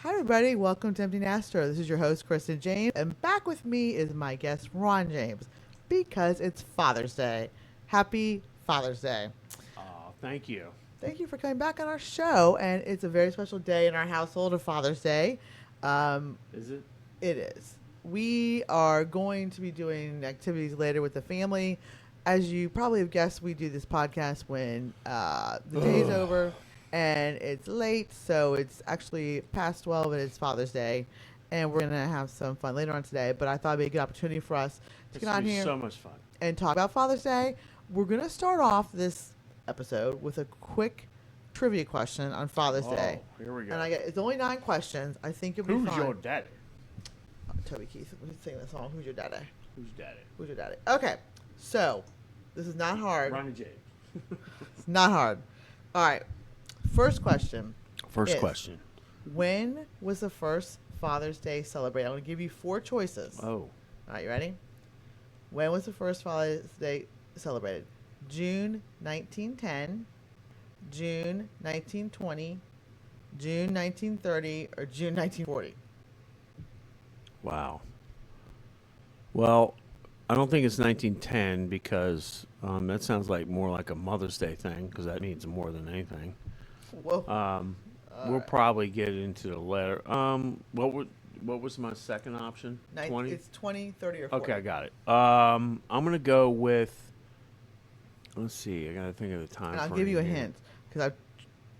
Hi, everybody. Welcome to Empty Nester. This is your host, Kristen James, and back with me is my guest, Ron James, because it's Father's Day. Happy Father's Day. Thank you. Thank you for coming back on our show, and it's a very special day in our household of Father's Day. Is it? It is. We are going to be doing activities later with the family. As you probably have guessed, we do this podcast when the day's over and it's late. So it's actually past 12 and it's Father's Day. And we're going to have some fun later on today. But I thought it'd be a good opportunity for us to get on here So much fun. and talk about Father's Day. We're going to start off this episode with a quick trivia question on Father's Day. Here we go. And it's only 9 questions. I think it'll be Who's fun. your daddy? Toby Keith, we sing the song. Who's your daddy? Who's daddy? Who's your daddy? Okay, so this is not hard. Ronnie James. It's not hard. All right. First question. First question. When was the first Father's Day celebrated? I'm going to give you 4 choices. Oh. All right, you ready? When was the first Father's Day celebrated? June 1910, June 1920, June 1930, or June 1940? Wow. Well, I don't think it's 1910 because that sounds like more like a Mother's Day thing because that means more than anything. Whoa. We'll probably get into the letter. What was my second option? 20? It's 20, 30, or 40. Okay, I got it. I'm gonna go with. Let's see. I gotta think of the time. And I'll give you a hint because I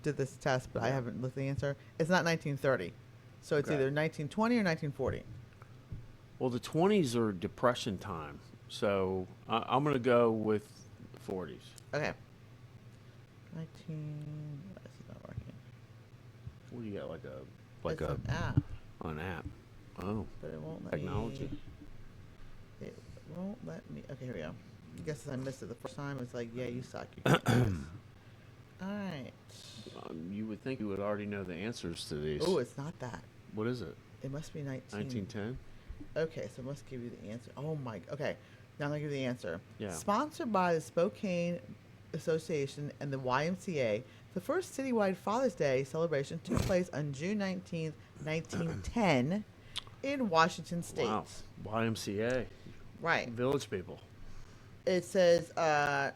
did this test, but I haven't looked at the answer. It's not 1930, so it's either 1920 or 1940. Well, the 20s are Depression time, so I'm gonna go with the 40s. Okay. 19. This is not working. What do you got? Like It's a an app, an app? Oh, but it won't let technology. me. It won't let me. Okay, here we go. I guess I missed it the first time. It's like, yeah, you suck. You can't do this. All right. You would think you would already know the answers to these. Oh, it's not that. What is it? It must be 1910. Okay, so it must give you the answer. Oh my. Okay, now I'm gonna give you the answer. Yeah. Sponsored by the Spokane Association and the YMCA, the first citywide Father's Day celebration took place on June 19th, 1910, in Washington State. Wow. YMCA. Right. Village people. It says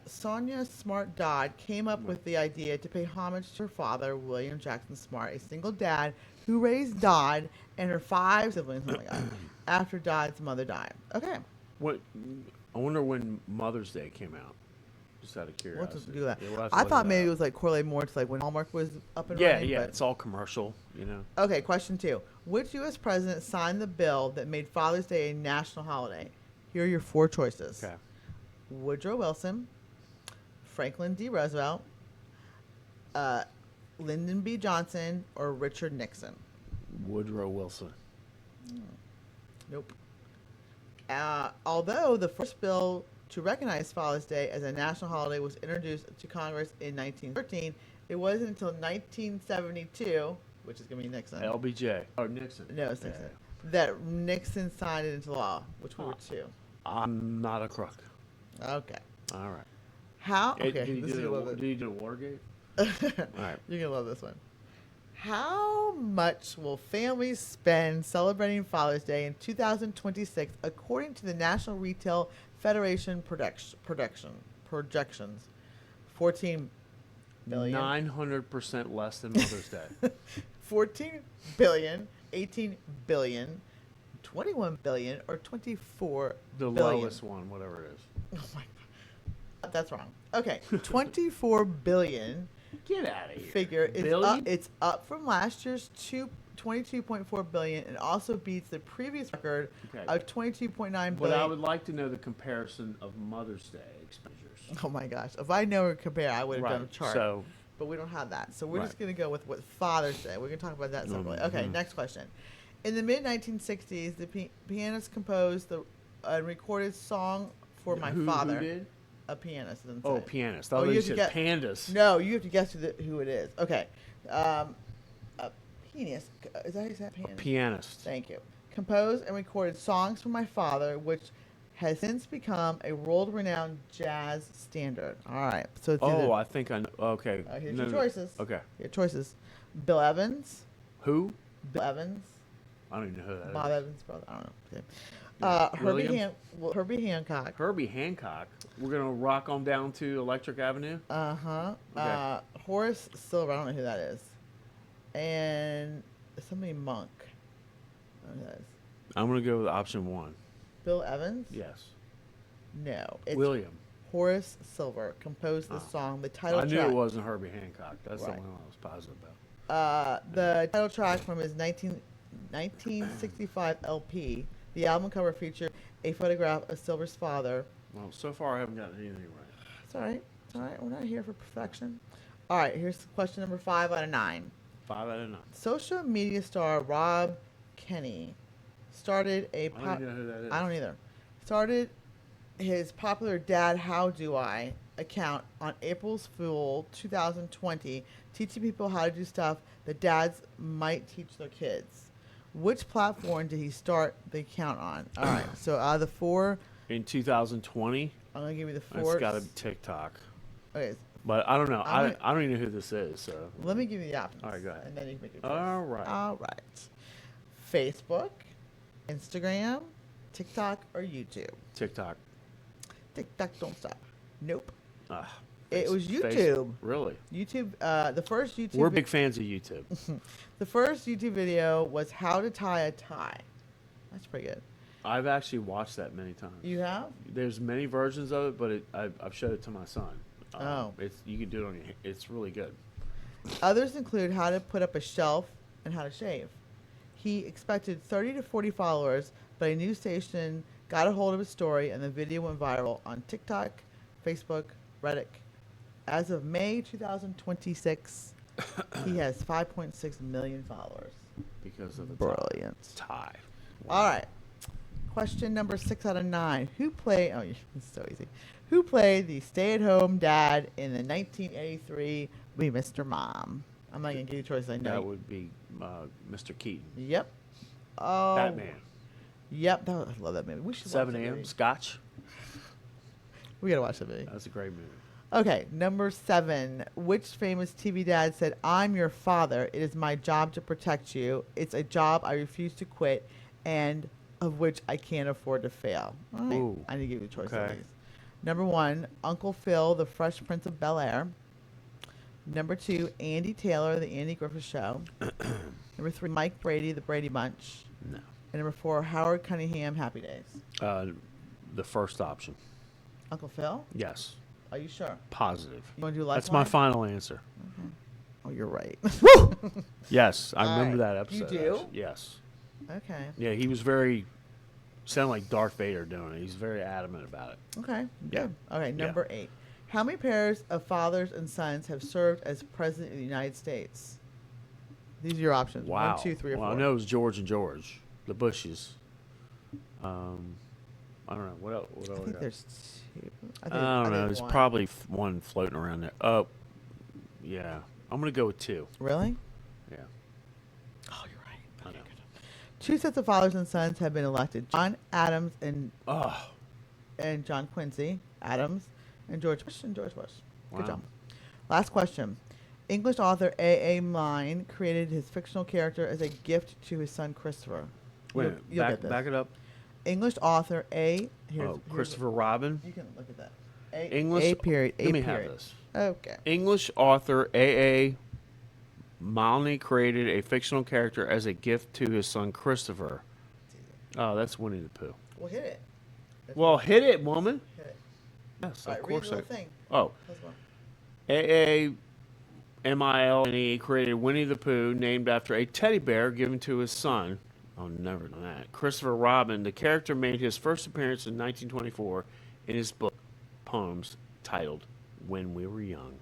Sonia Smart Dodd came up with the idea to pay homage to her father, William Jackson Smart, a single dad who raised Dodd and her 5 siblings. Oh my God! After Dodd's mother died. Okay. What? I wonder when Mother's Day came out. Just out of We'll curiosity. have to do that. Yeah, we'll have to I look thought it maybe it up. was like correlated more to like when Hallmark was up and Yeah, running. yeah. But It's all commercial, you know. okay, question 2. Which U.S. president signed the bill that made Father's Day a national holiday? Here are your 4 choices. Okay. Woodrow Wilson, Franklin D. Roosevelt, Lyndon B. Johnson, or Richard Nixon? Woodrow Wilson. Nope. Although the first bill to recognize Father's Day as a national holiday was introduced to Congress in 1913, it wasn't until 1972, which is going to be Nixon. LBJ. Or Nixon. No, it's Nixon. That Nixon signed it into law, which we were 2. I'm not a crook. Okay. All right. How? Okay. Did you This is do a little did you do Wargate? bit. All right. You're going to love this one. How much will families spend celebrating Father's Day in 2026 according to the National Retail Federation projections? 14 billion. 900% less than Mother's Day. 14 billion, 18 billion, 21 billion, or 24 The billion? lowest one, whatever it is. Oh my God. That's wrong. Okay. 24 billion. Get out of here. Figure Billion? it's up from last year's 22.4 billion and also beats the previous record of 22.9 billion. But I would like to know the comparison of Mother's Day expenditures. Oh my gosh. If I know or compare, I would have done a chart. So, But we don't have that. So we're Right. just going to go with what Father's Day. We're going to talk about that separately. Okay, next question. In the mid-1960s, the pianist composed and recorded Song for My Father. Who did? A pianist. Doesn't Oh, say. pianist. Oh, I thought you you have to said get- pandas. No, you have to guess who it is. Okay. A pianist. Is that how you say it? Pianist? Pianist. Thank you. Composed and recorded Songs for My Father, which has since become a world-renowned jazz standard. All right. So it's either, I think I know. Okay. here's your choices. Okay. Your choices. Bill Evans, Who? Bill Evans. I don't even know who that Bob is. Evans' brother. I don't know. Okay. William? Herbie Hancock. Herbie Hancock. We're gonna rock on down to Electric Avenue. Okay. Horace Silver. I don't know who that is. And somebody Monk. I don't know who that is. I'm gonna go with option 1. Bill Evans. Yes. No. It's William. Horace Silver composed the song. The title I knew track. it wasn't Herbie Hancock. That's the Right. one I was positive about. The title track from his 1965 LP. The album cover featured a photograph of Silver's father. Well, so far I haven't gotten anything right. It's all right. It's all right. We're not here for perfection. All right. Here's question number 5 out of 9. 5 out of 9. Social media star Rob Kenny started a. I don't even know who that is. I don't either. Started his popular Dad How Do I account on April's Fool 2020, teaching people how to do stuff that dads might teach their kids. Which platform did he start the account on? All right. So out of the 4, In 2020, I'm gonna give you the 4. it's got to be TikTok. Okay. But I don't know. I'm gonna- I don't even know who this is. So Let me give you the options. All right, go ahead. And then you can make your choice. All right. All right. Facebook, Instagram, TikTok, or YouTube? TikTok. TikTok don't stop. Nope. Ah, It was Face- YouTube. Really? YouTube. The first YouTube. We're big fans of YouTube. The first YouTube video was how to tie a tie. That's pretty good. I've actually watched that many times. You have? There's many versions of it, but I've showed it to my son. Oh. You can do it on your. It's really good. Others include how to put up a shelf and how to shave. He expected 30 to 40 followers, but a news station got a hold of his story and the video went viral on TikTok, Facebook, Reddit. As of May 2026, he has 5.6 million followers. Because of the Brilliant. tie. All right. Question number 6 out of 9. Who played? Oh, it's so easy. Who played the stay-at-home dad in the 1983 movie Mr. Mom? I'm not gonna give you choices. I know. That would be Mr. Keaton. Yep. Oh. Batman. Yep. I love that movie. We should 7 watch that a.m. movie. Scotch. We gotta watch that movie. That's a great movie. Okay, number 7. Which famous TV dad said, "I'm your father. It is my job to protect you. It's a job I refuse to quit, and of which I can't afford to fail." All right. Ooh, I need to give you a choice of okay. these. Number 1, Uncle Phil, The Fresh Prince of Bel-Air. Number 2, Andy Taylor, The Andy Griffith Show. Number 3, Mike Brady, The Brady Bunch. No. And number 4, Howard Cunningham, Happy Days. The first option. Uncle Phil? Yes. Are you sure? Positive. You want to do That's my Lifeline? final answer. Oh, you're right. Yes, I All remember right. that episode. You do? actually. Yes. Okay. Yeah, he was very. Sounded like Darth Vader doing it. He's very adamant about it. Okay. Yeah. Good. Okay. Yeah. Number 8. How many pairs of fathers and sons have served as president of the United States? These are your options. Wow. 1, 2, 3, or 4. Well, I know it was George and George, the Bushes. I don't know what else. I think there's 2. I don't know. There's one. probably one floating around there. Oh, yeah. I'm gonna go with 2. Really? Yeah. Oh, you're right. I Okay, know. good. 2 sets of fathers and sons have been elected: John Adams and Oh, John Quincy Adams and George Bush and George Bush. Good Wow. job. Last question. English author A.A. Milne created his fictional character as a gift to his son Christopher. wait. You'll Back, get this. back it up. English author here's Christopher Robin. You can look at that. English. A period. A Let me period. have this. Okay. English author A.A. Milne created a fictional character as a gift to his son Christopher. Oh, that's Winnie the Pooh. Well, hit it. Well, hit it, woman. Hit it. Yes, All of right, course. read the little thing. Oh, That's one. A.A. Milne created Winnie the Pooh, named after a teddy bear given to his son. Oh, never know that. Christopher Robin. The character made his first appearance in 1924 in his book poems titled "When We Were Young."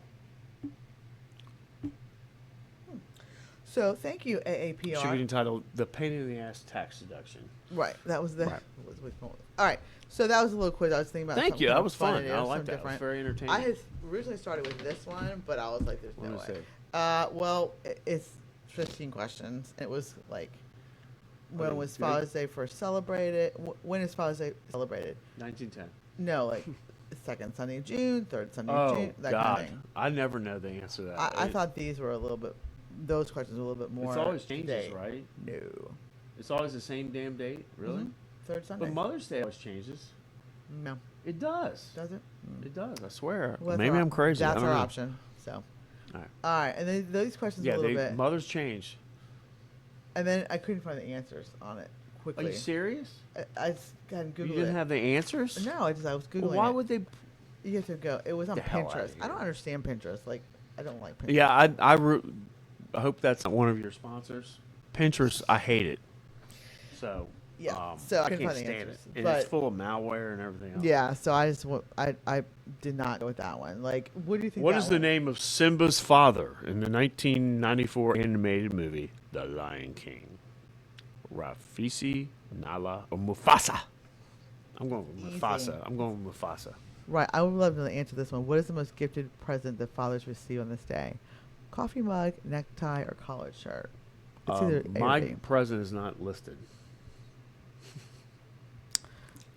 So thank you, AAPR. Should be entitled "The Pain in the Ass Tax Deduction." Right. That was the. Right. All right. So that was a little quiz. I was thinking about. Thank something you. kind That of was fun. to do, I like something that. It was different. very entertaining. I had originally started with this one, but I was like, "There's no What way." is it? Well, it's 15 questions. It was like, when Okay, was good. Father's Day first celebrated? When is Father's Day celebrated? 1910. No, like second Sunday of June, third Sunday Oh of June, that God, kind of thing. I never know the answer to that. I thought these were a little bit those questions are a little bit more. It's always changes, today. right? No. It's always the same damn date, really. Third Sunday. But Mother's Day always changes. No. It does. Does it? It does. I swear. Well, Maybe I'm crazy. I That's don't our know. option. So. All right. All right, and then those questions Yeah, a little bit, Mothers change. and then I couldn't find the answers on it Are quickly. you serious? I hadn't Googled You didn't it. have the answers? No, I was googling. Well, why it. would they? You have to go? It was on The hell outta Pinterest. I here. don't understand Pinterest. Like, I don't like Pinterest. Yeah, I hope that's not one of your sponsors. Pinterest, I hate it. So Yeah, so I I couldn't can't find the stand answers, it, and but- it's full of malware and everything else. Yeah, so I did not go with that one. Like, what do you think? What that is the one- name of Simba's father in the 1994 animated movie The Lion King? Rafisi, Nala, or Mufasa? I'm going with Mufasa. Easy. I'm going with Mufasa. Right, I would love to answer this one. What is the most gifted present that fathers receive on this day? Coffee mug, necktie, or collared shirt? It's either A or My B. present is not listed.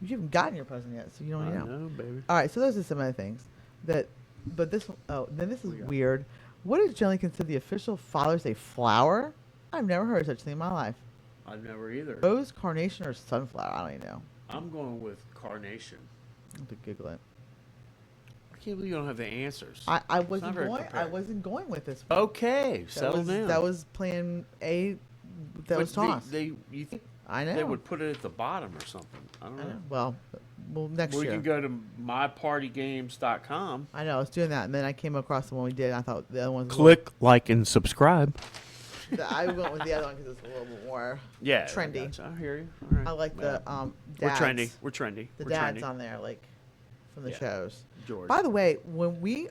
You haven't gotten your present yet, so you don't I know. know, baby. All right, so those are some other things that, but this. Oh, then this is weird. What is generally considered the official Father's Day flower? I've never heard of such a thing in my life. I've never either. Rose, carnation, or sunflower? I don't even know. I'm going with carnation. I have to Google it. I can't believe you don't have the answers. I wasn't very going. I prepared. wasn't going with this. Okay, That settle was, down. That was plan A. That was tossed. You think I know. they would put it at the bottom or something? I don't I know. know. Well, next We year. can go to mypartygames.com. I know. I was doing that, and then I came across the one we did. And I thought the other one's Click, like, and subscribe. I went with the other one because it's a little bit more Yeah, trendy. I gotcha. I hear you. All right. I like the We're dads. trendy. We're trendy. The We're dads trendy. on there, like from the Yeah. shows. George. By the way,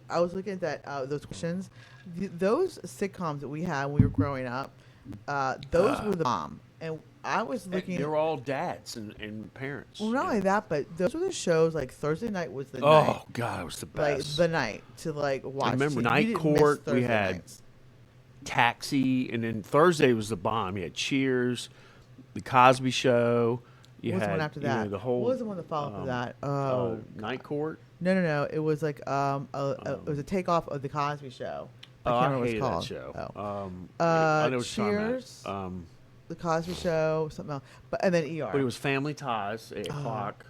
I was looking at that those questions, those sitcoms that we had when we were growing up, those were the bomb. And I was looking. They're all dads and parents. Well, not only that, but those were the shows. Like Thursday night was the Oh night, God, it was the like best. the night to like watch. remember TV. Night You didn't miss Court, we Thursday had- nights. Taxi, and then Thursday was the bomb. You had Cheers, the Cosby Show. You What was the had one after you know, that? the whole. What was the one that followed after that? Oh, Night Court. no. It was like it was a takeoff of the Cosby Show. I Oh, can't I remember what hated it's called. that show. Oh. I know what you're talking Cheers. about. The Cosby Show, something else, and then ER. But it was Family Ties, 8 Oh. o'clock,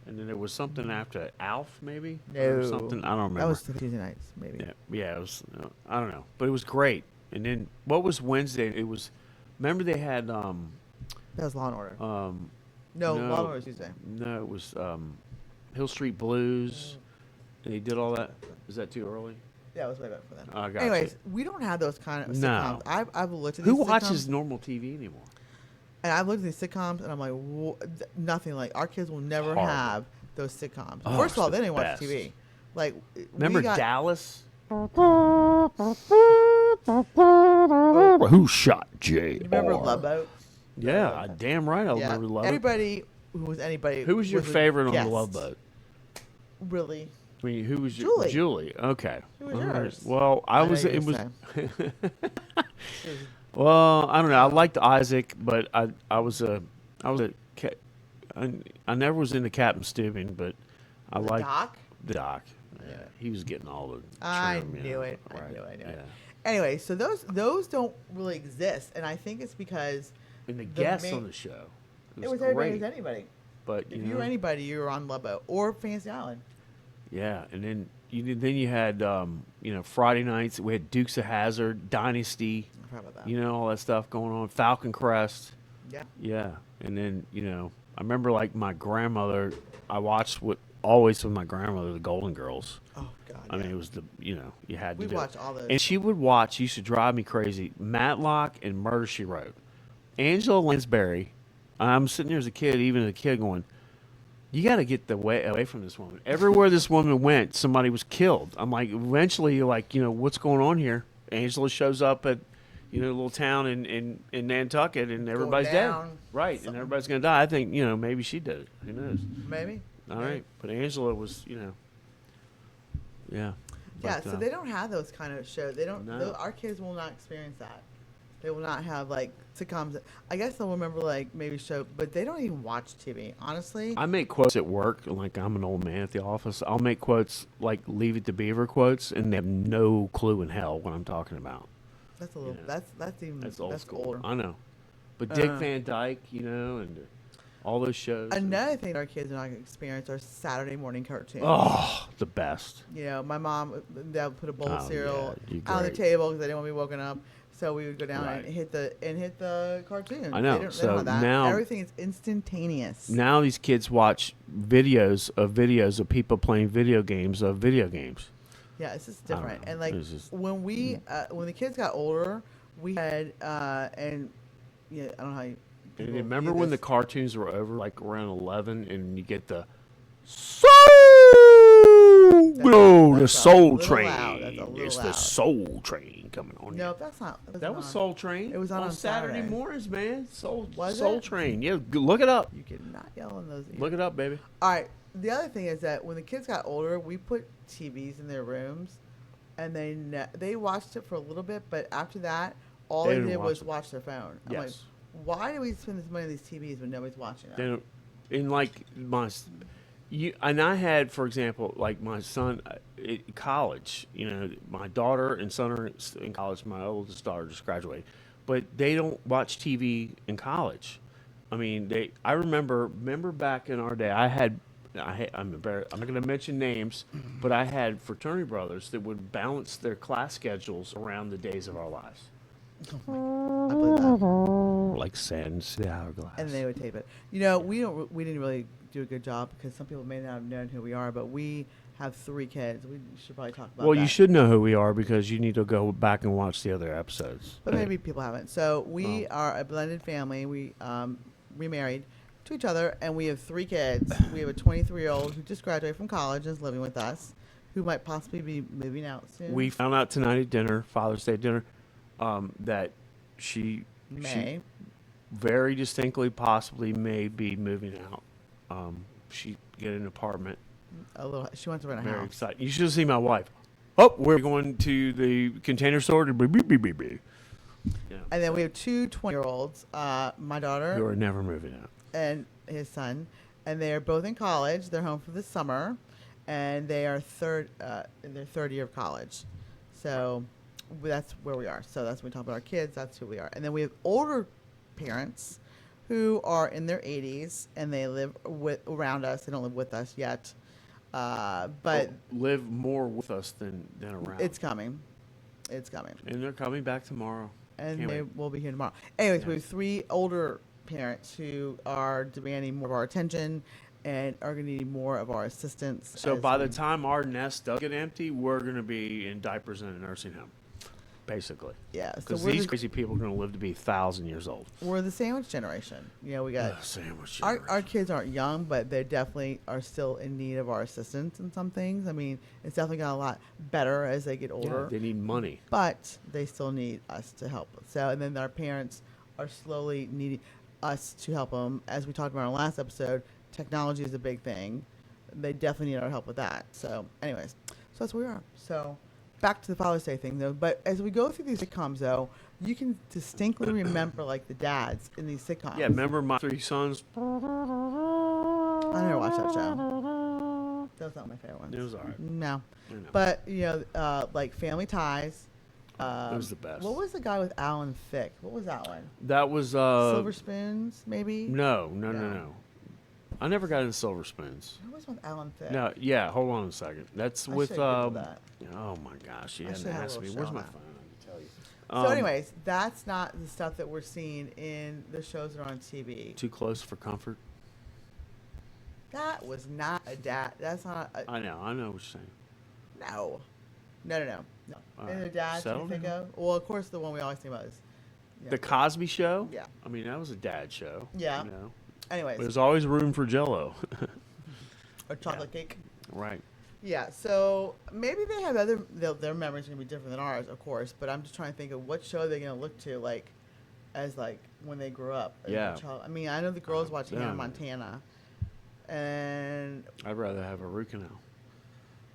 and then there was something after Alf, maybe. No. Or something I don't remember. That was the Tuesday nights, maybe. Yeah, it was. I don't know, but it was great. And then what was Wednesday? It was. Remember they had That was Law and Order. no, No, Law and Order was Tuesday. No, it was Hill Street Blues, and they did all that. Is that too early? Yeah, it was way back for them. I got Anyways, you. we don't have those kind of No. sitcoms. I've looked at Who these watches sitcoms, normal TV anymore? and I've looked at these sitcoms, and I'm like, nothing. Like our kids will never Horrible. have those sitcoms. Oh, First of all, it's they the didn't watch best. TV. Like, Remember we got, Dallas? Who shot J? You remember Love Boat? Yeah, damn right. I Yeah. remember Love Boat. Everybody who was anybody. Who was your a favorite on guest. the Love Boat? Really? I mean, who was your Julie. Julie? Okay. Who was All right. yours? Well, I know was. you It were was. saying. Well, I don't know. I liked Isaac, but I was a I never was into Captain Stubing, but I The liked Doc? the Doc. Yeah, Yeah. he was getting all the. I trim, you knew know, it. I right, knew it. yeah. Anyway, so those don't really exist, and I think it's because And the The guests main- on the show. it was everybody. It great. was anybody. But If you you know, were anybody, you were on Love Boat or Fantasy Island. yeah, and then you had Friday nights. We had Dukes of Hazzard, Dynasty, I forgot about that. all that stuff going on. Falcon Crest. Yeah. Yeah, and then I remember like my grandmother. I watched always with my grandmother the Golden Girls. Oh God. I mean, yeah. it was you had to We do watched it. all those. And she would watch. Used to drive me crazy. Matlock and Murder She Wrote. Angela Lansbury. I'm sitting there as a kid, even as a kid, going, "You got to get the way away from this woman." Everywhere this woman went, somebody was killed. I'm like, eventually, you're like, what's going on here? Angela shows up at a little town in Nantucket, and everybody's dead. down, Right, and something. everybody's gonna die. I think maybe she did it. Who knows? Maybe. All Maybe. right, but Angela was yeah. Yeah. But, So they don't have those kind of shows. They don't. No. Our kids will not experience that. They will not have like sitcoms. I guess they'll remember like maybe show, but they don't even watch TV. Honestly. I make quotes at work, like I'm an old man at the office. I'll make quotes like "Leave It to Beaver" quotes, and they have no clue in hell what I'm talking about. That's a little. You know, That's old school. older. I know. But Dick Van Dyke, and all those shows. Another thing our kids are not going to experience are Saturday morning cartoons. Oh, the best. My mom, that would put a bowl of Oh, cereal yeah, on the table because they didn't want me woken up. So we would go down Right. and hit the cartoon. I know. They don't So have that. now Everything is instantaneous. Now these kids watch videos of people playing video games. Yeah, it's just different. know. And like It's just- when the kids got older, we had and I don't know how you. And people remember view when the this. cartoons were over, like around 11, and you get the That's a Soul little Train. loud. That's a little It's the loud. Soul Train coming on. No, that's not. That was Soul Train. It was on Saturday Saturday. mornings, man. Soul Was Soul it? Train. Yeah, look it up. You cannot yell in those ears. Look it up, baby. All right. The other thing is that when the kids got older, we put TVs in their rooms, and they watched it for a little bit, but after that, all They they didn't did watch was it. watch their phone. I'm like, Yes. why do we spend this money on these TVs when nobody's watching them? They don't, in like and I had, for example, like my son at college. My daughter and son are in college. My oldest daughter just graduated, but they don't watch TV in college. I mean, I remember back in our day. I'm not going to mention names, but I had fraternity brothers that would balance their class schedules around the days of our lives. I believe that. Like sands the hourglass. And they would tape it. We didn't really do a good job because some people may not have known who we are, but we have 3 kids. We should probably talk about that. Well, you should know who we are because you need to go back and watch the other episodes. But maybe people haven't. So we are a blended family. We remarried to each other, and we have 3 kids. We have a 23-year-old who just graduated from college and is living with us, who might possibly be moving out soon. We found out tonight at dinner, Father's Day dinner, that she very distinctly possibly may be moving out. She get an apartment. She wants to rent a Very house. excited. You should see my wife. Oh, we're going to the Container Store to And then we have 2 20-year-olds, my daughter who are never moving out. and his son, and they are both in college. They're home for the summer, and they are in their third year of college. So that's where we are. So that's when we talk about our kids. That's who we are. And then we have older parents who are in their 80s, and they live around us. They don't live with us yet, but Live more with us than around. it's coming. It's coming. And they're coming back tomorrow. And Can't they wait. will be here tomorrow. Anyways, Yeah. we have 3 older parents who are demanding more of our attention and are going to need more of our assistance. So as by the we- time our nest does get empty, we're going to be in diapers in a nursing home, basically. yeah, so Because we're these the, crazy people are going to live to be 1,000 years old. we're the sandwich generation. We got Sandwich. our generation. kids aren't young, but they definitely are still in need of our assistance in some things. I mean, it's definitely got a lot better as they get Yeah, older, they need money. but they still need us to help. So, and then our parents are slowly needing us to help them. As we talked about in our last episode, technology is a big thing. They definitely need our help with that. So, anyways, so that's where we are. So, back to the Father's Day thing, though. But as we go through these sitcoms, though, you can distinctly remember, like, the dads in these sitcoms. Yeah, remember my 3 sons? I never watched that show. That was not my favorite one. It was all right. No. I know. But, like Family Ties. It was the best. What was the guy with Alan Thicke? What was that one? That was Silver Spoons, maybe? No. No. I never got into Silver Spoons. What was with Alan Thicke? No, yeah. Hold on a second. That's I with should've Googled that. Oh my gosh, you I hadn't should have a asked me. little Where's show my on that. phone? I can tell you. So, anyways, that's not the stuff that we're seeing in the shows that are on TV. Too close for comfort. That was not a dad. That's not a. I know what you're saying. No. No. All And the right. dads you Settle think down. of? Well, of course, the one we always think about is. The Cosby Show. Yeah. I mean, that was a dad show. Yeah. You know? Anyways, There's always room for Jello. or chocolate cake. Right. Yeah, so maybe they have their memories are gonna be different than ours, of course. But I'm just trying to think of what show they're gonna look to, as when they grow up. As a Yeah. child. I mean, I know the girls watch yeah. Hannah Montana, and I'd rather have a root canal.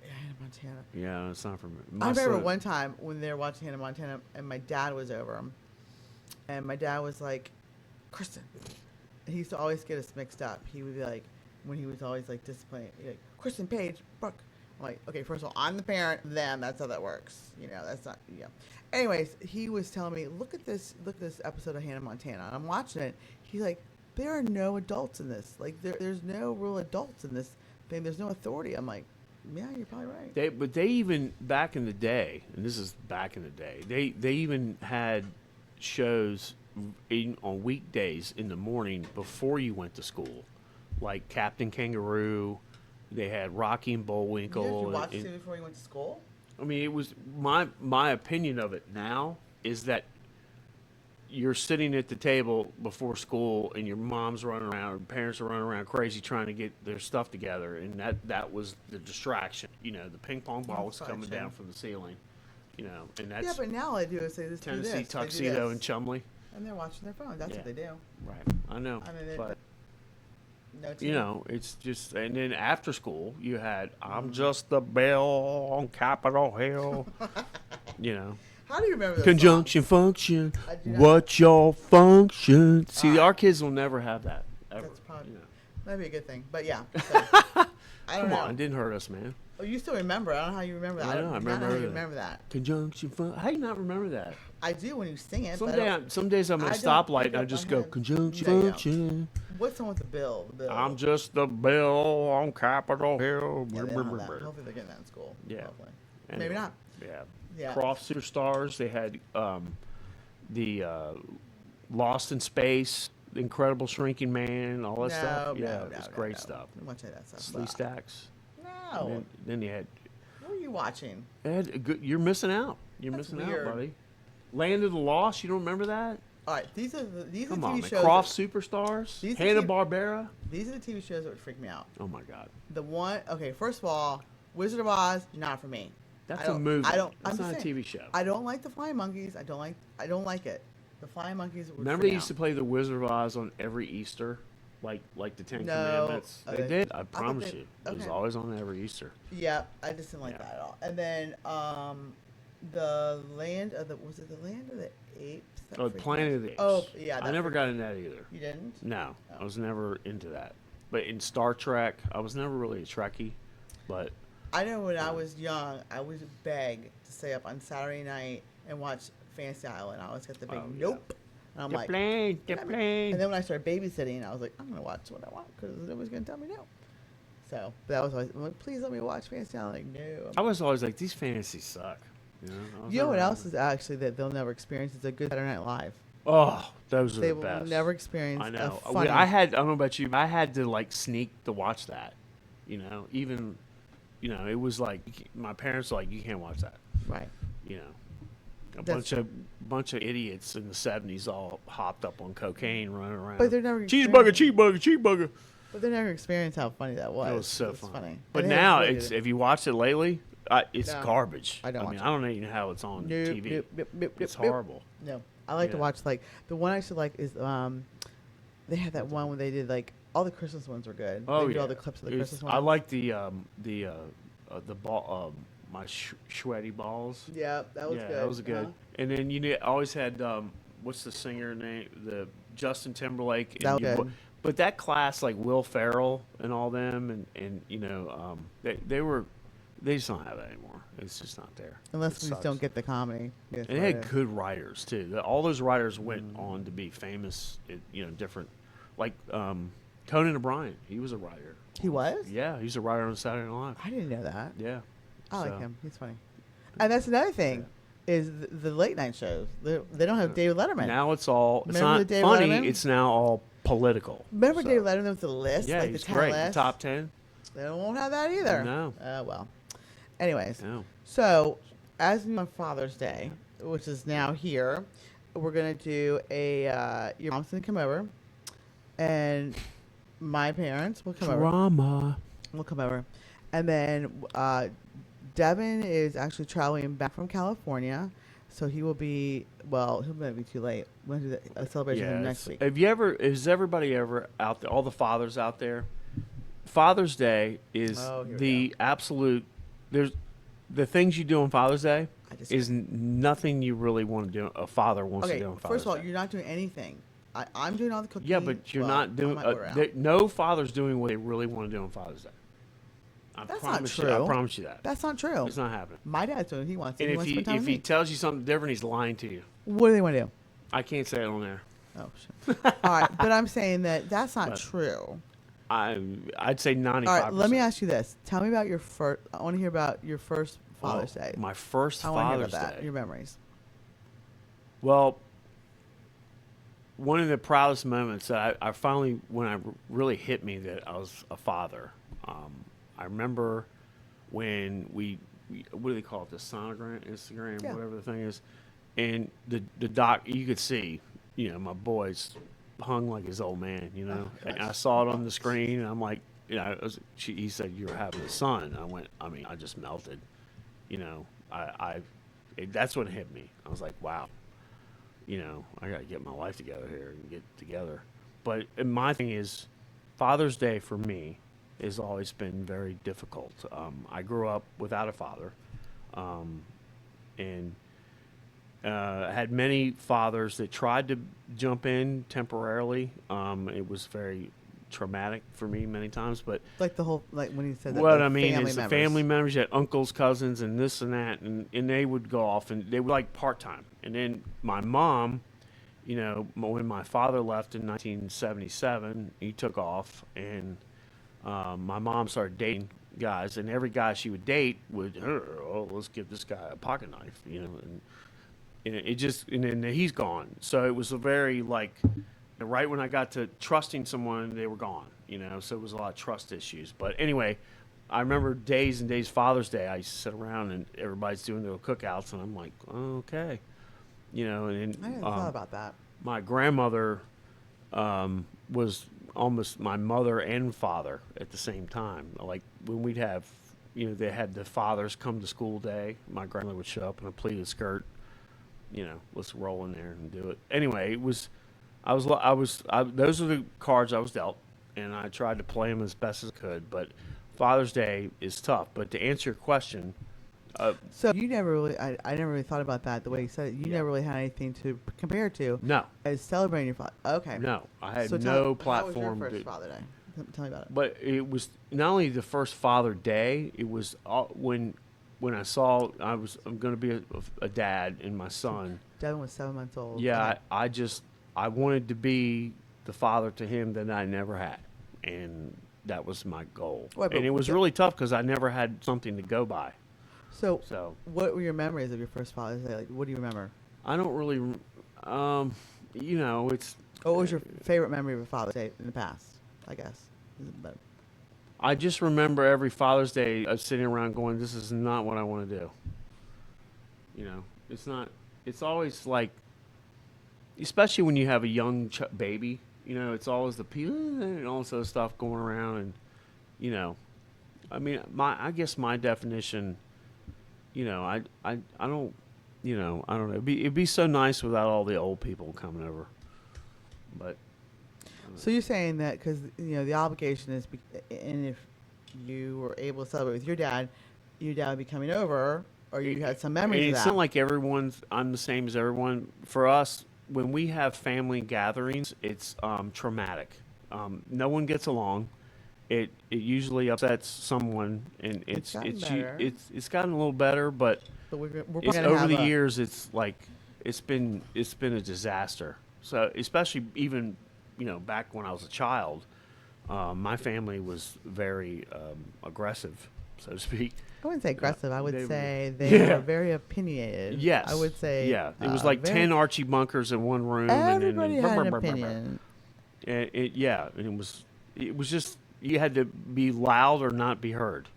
Hannah Montana. Yeah, it's not for me. I remember one time when they were watching Hannah Montana, and my dad was over, and my dad was like, "Kristen," and he used to always get us mixed up. He would be like, when he was always like disciplining, like, "Kristen Page, Brooke," I'm like, okay, first of all, I'm the parent, them. That's how that works. That's not. Yeah. Anyways, he was telling me, look at this episode of Hannah Montana. And I'm watching it. He's like, there are no adults in this. Like, there's no real adults in this thing. There's no authority. I'm like, yeah, you're probably right. But they even back in the day, and this is back in the day, they even had shows on weekdays in the morning before you went to school, like Captain Kangaroo. They had Rocky and Bullwinkle. You watched it before you went to school? I mean, it was my opinion of it now is that you're sitting at the table before school and your mom's running around, or parents are running around crazy trying to get their stuff together, and that was the distraction. The ping pong ball was coming down from the ceiling. And that's yeah, but now all they do is say this. Tennessee this, Tuxedo and Chumley. And they're watching their phone. That's what they do. Right. I know. But it's just, and then after school you had I'm just the bell on Capitol Hill. How do you remember those Conjunction songs? function. What's your function? See, our kids will never have that ever. That's probably that'd be a good thing. But yeah, so, I don't know. Come on, it didn't hurt us, man. Oh, you still remember? I don't know how you remember that. I know. I remember how you remember that. Conjunction function. How do you not remember that? I do when you sing it. Some days I'm at a stoplight and I just go conjunction function. What's the one with the bill? I'm just the bell on Capitol Hill. Yeah, hopefully they're getting that in school. Yeah. Anyway. Maybe not. Yeah. Croft Superstars. They had the Lost in Space, The Incredible Shrinking Man, all that stuff. Yeah, it was great stuff. Much of that stuff. Slee Stacks. No. Then you had. What were you watching? You're missing out. You're missing out, buddy. Land of the Lost. You don't remember that? All right, these are TV man. shows. Croft Superstars. Hanna-Barbera. These are the TV shows that would freak me out. Oh my God. First of all, Wizard of Oz, not for me. That's a movie. That's not a saying, TV show. I don't like the Flying Monkeys. I don't like it. The Flying Monkeys. Remember they used to play the Wizard of Oz on every Easter, like the Ten Commandments. They did. I promise you. It was always on every Easter. Yeah, I just didn't like that at all. And then the Land of the Land of the Apes. Oh, Planet of the Apes. Oh, yeah. I never got into that either. You didn't? No, I was never into that. But in Star Trek, I was never really a Trekkie. But I know when I was young, I would beg to stay up on Saturday night and watch Fantasy Island. I always got the big nope. And I'm like, plane. And then when I started babysitting, I was like, I'm going to watch what I want because nobody's going to tell me no. So that was always, I'm like, please let me watch Fantasy Island. Like, no. I was always like, these fantasies suck. You know what else is actually that they'll never experience? It's a good Saturday Night Live. Oh, those are they the best. They will never experience. I know. I don't know about you, but I had to like sneak to watch that. Even, it was like my parents were like, you can't watch that. Right. A bunch of idiots in the 70s all hopped up on cocaine, running around. But they're never cheeseburger. But they never experienced how funny that was. It was so funny. But But now, if you watched it lately, it's garbage. I don't. I don't even know how it's on TV. It's horrible. No, I like to watch like the one I should like is they had that one where they did like all the Christmas ones were good. Oh, they did all the clips of the Christmas ones. I like the ball. My sweaty balls. Yeah, that was good. Yeah, that was good. And then always had what's the singer name? The Justin Timberlake. That was good. But that class, like Will Ferrell and all them, and they just don't have that anymore. It's just not there. Unless we just don't get the comedy. And they had good writers too. All those writers went on to be famous. Different, like Conan O'Brien. He was a writer. He was? Yeah, he's a writer on Saturday Night Live. I didn't know that. Yeah. I like him. He's funny. And that's another thing, is the late night shows. They don't have David Letterman. Now it's not funny. Letterman? It's now all political. Remember David Letterman with the list? Yeah, like he's the 10 great. list? The top 10. They won't have that either. No. Well. Anyways. No. So, as on Father's Day, which is now here, we're going to do your mom's going to come over, and my parents will come over. Drama. We'll come over. And then Devin is actually traveling back from California, so he will be, he'll be too late. We'll do a celebration next week. Is everybody ever out there, all the fathers out there? Father's Day is the absolute, the things you do on Father's Day is nothing you really want to do. A father wants to do on Father's Day. First of all, you're not doing anything. I'm doing all the cooking. Yeah, but you're not doing, no father's doing what they really want to do on Father's Day. That's not I true. promise you that. That's not true. It's not happening. My dad's doing what he wants to. And He wants to spend time if with he me. tells you something different, he's lying to you. What do they want to do? I can't say it on there. Oh, shit. All right, but I'm saying that's not But true. I'd say 95%. All right, let me ask you this. Tell me about your first. I want to hear about your first Father's Day. My first I want to hear Father's about that. Day. Your memories. Well, one of the proudest moments that I finally, when I really hit me that I was a father. I remember when what do they call it? The sonogram, Instagram, Yeah. whatever the thing is, and the doc, you could see, my boy's hung like his old man, Oh, and gosh. I saw it on the screen, and I'm like, he said you're having a son. I just melted, that's what hit me. I was like, wow. I got to get my life together here and get together. But my thing is, Father's Day for me has always been very difficult. I grew up without a father, and had many fathers that tried to jump in temporarily. It was very traumatic for me many times, but Like the whole, like when you said that. what the I mean family is the members. family members, you had uncles, cousins, and this and that, and they would go off, and they were like part-time. And then my mom, when my father left in 1977, he took off, and my mom started dating guys, and every guy she would date would, oh, let's give this guy a pocket knife, and it just, and then he's gone. So it was a very, like, right when I got to trusting someone, they were gone, so it was a lot of trust issues. But anyway, I remember days and days, Father's Day, I used to sit around and everybody's doing their cookouts, and I'm like, oh, okay. And I hadn't thought about that. my grandmother was almost my mother and father at the same time. Like when we'd have, they had the fathers come to school day, my grandmother would show up in a pleated skirt, let's roll in there and do it. Anyway, those are the cards I was dealt, and I tried to play them as best as I could. But Father's Day is tough. But to answer your question, So you never really, I never really thought about that the way you said it. You Yeah. never really had anything to compare to no, as celebrating your father. Okay. no, I had So no How platform. was your to, first Father Day? Tell me about it. But it was not only the first Father Day. It was when I saw I'm going to be a dad and my son. Devin was 7 months old. Yeah, Okay. I wanted to be the father to him that I never had, and that was my goal. Wait, but and it was really tough because I never had something to go by. So, what were your memories of your first Father's Day? Like, what do you remember? I don't really, it's. What was your favorite memory of a Father's Day in the past? I guess. But I just remember every Father's Day sitting around going, "This is not what I want to do." It's not. It's always like, especially when you have a young baby. It's always the people and all this other stuff going around, and I guess my definition. I don't. I don't know. It'd be so nice without all the old people coming over, but. so you're saying that because the obligation is, and if you were able to celebrate with your dad would be coming over, or you had some memories of It's that. not like I'm the same as everyone. For us, when we have family gatherings, it's traumatic. No one gets along. It usually upsets someone, and It's gotten better. it's gotten a little better, but we're it's gonna over have the a- years. It's like it's been a disaster. So especially even back when I was a child, my family was very aggressive, so to speak. I wouldn't say aggressive. I would they were- say they Yeah. were very opinionated. Yes, I would say. yeah. It was like very- 10 Archie bunkers in one room. Everybody and then, had an opinion. And it was just you had to be loud or not be heard.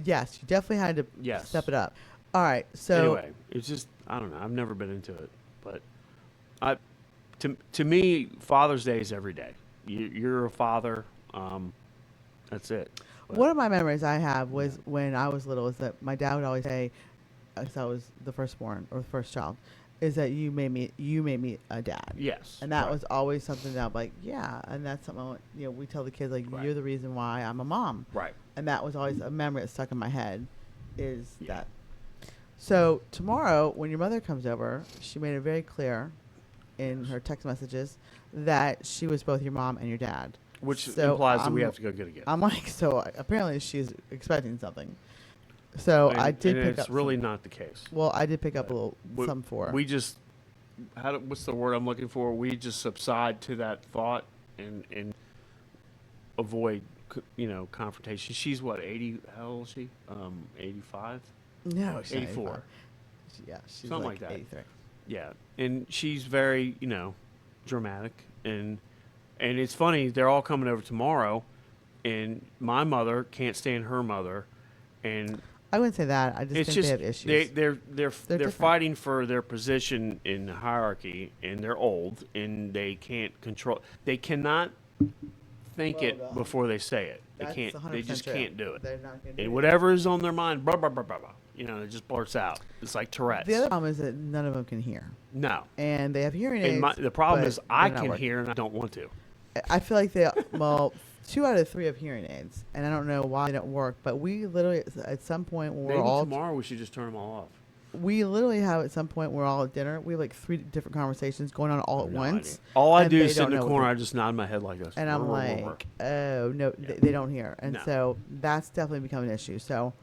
Yes, you definitely had to Yes. step it up. All right, so Anyway, it's just I don't know. I've never been into it, but to me, Father's Day is every day. You're a father. That's it. But- one of my memories I have was when I was little is that my dad would always say, because I was the firstborn or the first child, is that you made me a dad. Yes, And that right. was always something that I'm like, yeah, and that's something I want, we tell the kids like Right. you're the reason why I'm a mom. Right. And that was always a memory that stuck in my head is Yeah. that. So tomorrow when your mother comes over, she made it very clear in her text messages that she was both your mom and your dad. Which So implies that we have to go get it again. I'm like, so apparently she's expecting something. So I did pick it's up. really some, not the case. Well, I did pick up a little We- some for her. We just, what's the word I'm looking for? We just subside to that thought and avoid, confrontation. She's what, 80? How old is she? 85? No, she's 84. 85. Yeah, she's Something like like that. 83. Yeah, and she's very, dramatic, and it's funny. They're all coming over tomorrow, and my mother can't stand her mother, and I wouldn't say that. I just it's think just they have issues. they're different. fighting for their position in the hierarchy, and they're old, and they can't control. They cannot think Well it done. before they say it. They That's can't. They 100% just true. can't do it. They're not gonna do And it. whatever is on their mind, blah blah blah blah blah. It just blurts out. It's like Tourette's. The other problem is that none of them can hear, No. and they have hearing aids. And the problem but is I they're not can working. hear and I don't want to. I feel like 2 out of 3 have hearing aids, and I don't know why they don't work. But we literally, at some point, when Maybe we're all, tomorrow we should just turn them all off. we literally have at some point we're all at dinner. We have like 3 different conversations going on all at No once. idea. All I and do they is sit don't in the know what corner. to- I just nod my head like this. And I'm like, oh no, they don't hear, and No. so that's definitely become an issue. So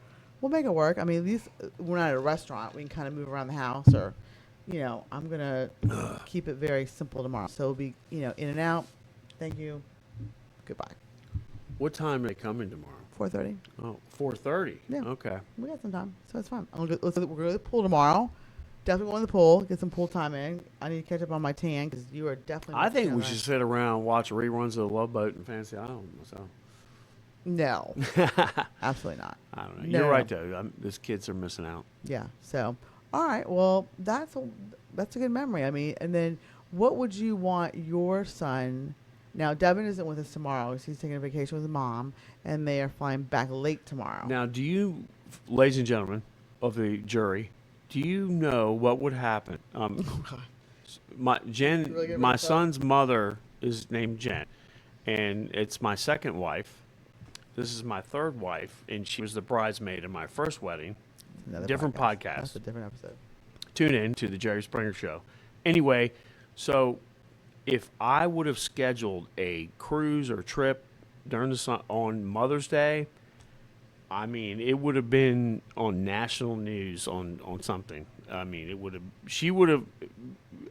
we'll make it work. I mean, at least we're not at a restaurant. We can kind of move around the house, or I'm gonna keep it very simple tomorrow. So it'll be in and out. Thank you. Goodbye. What time are they coming tomorrow? 4:30. Oh, 4:30. Yeah. Okay. We got some time, so it's fine. We're going to the pool tomorrow. Definitely going to the pool. Get some pool time in. I need to catch up on my tan because you are definitely. I think missing we out should on sit around and watch reruns of The Love Boat and Fantasy Island. So. No, absolutely not. I don't know. No, You're no. right though. These kids are missing out. Yeah. So, all right. Well, that's a good memory. I mean, and then what would you want your son? Now, Devin isn't with us tomorrow. He's taking a vacation with his mom, and they are flying back late tomorrow. Now, do you, ladies and gentlemen of the jury, do you know what would happen? My You really get my rid of son's mother is named Jen, and it's my second wife. This is my third wife, and she was the bridesmaid in my first wedding. Another different podcast. That's a different episode. Tune in to the Jerry Springer Show. Anyway, so if I would have scheduled a cruise or trip during on Mother's Day, I mean, it would have been on national news on something. I mean, she would have